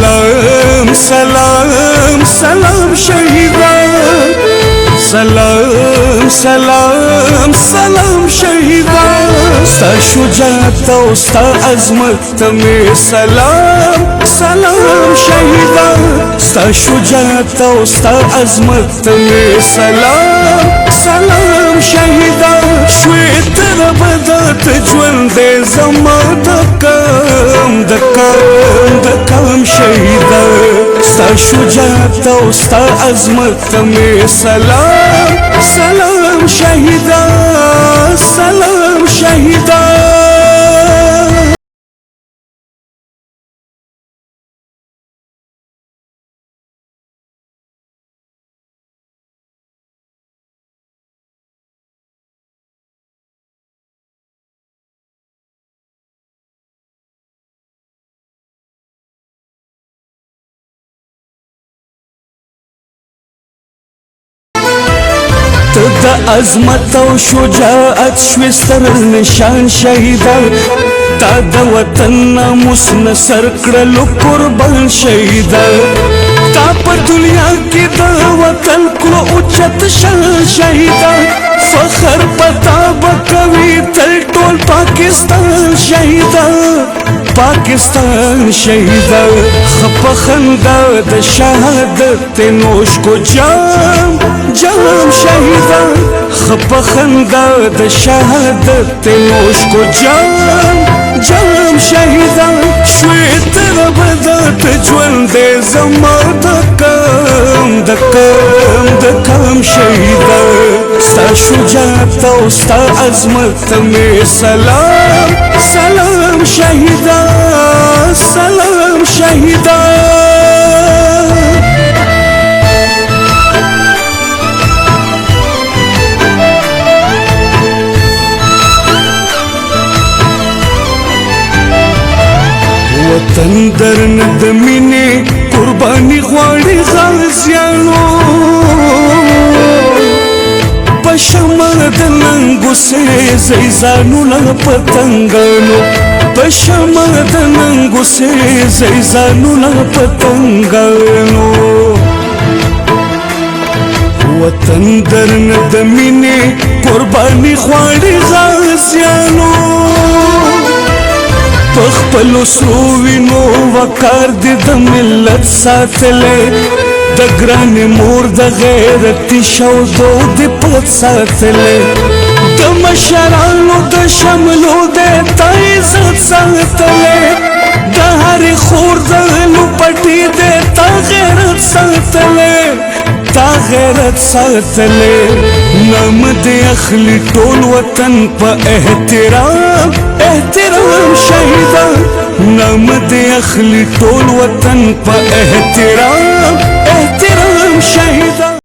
سلام سلام سلام شهیدا سلام سلام سلام شهیدا ستا شجاعت او ستا عظمت ته مې سلام سلام شهیدا ستا شجاعت او ستا عظمت ته مې سلام سلام شهیدا شوې تر بدات ژوند زما د کام شهیدا ستا شجاعت او ستا عظمت ته مې سلام سلام شهیدا سلام شهیدا د عظمت او شجاعت شوې ستر نشان شهیدا تا د وطن ناموس نه سر کړلو قربان شهیدا تا په دنیا کې د وطن کړو اوچت شان شهیدا فخر پتا به کوي تل ټول پاکستان شهیدا پاکستان شهیدا خپ خندا د شهادت نوش کو جام جام شهیدا خپ خندا د شهادت نوش کو جام جام شهیدا شوې تر بدات ژوند زما د کام شهیدا ستا شجاعت او ستا عظمت ته مې سلام سلام شهیدا سلام شهیدا وطن درنه د مینې قرباني غواړي غازیانو په شمع د ننګو سې زیزانونه پتنګانو په شمع د ننګو سې زیزانونه پتنګانو وطن درنه د مینې قرباني غواړي غازیانو پخپلو سرو وینو وقار دی د ملت ساتلی د ګرانې مور د غیرتي شودو دی پت ساتلی د مشرانو د شملو دی تا عزت ساتلی د هرې خور د لوپټې دی تا غیرت ساتلی تا غیرت ساتلی نام دی اخلي ټول وطن په احترام احترام شهیدا نام دی اخلي ټول وطن په احترام احترام شهیدا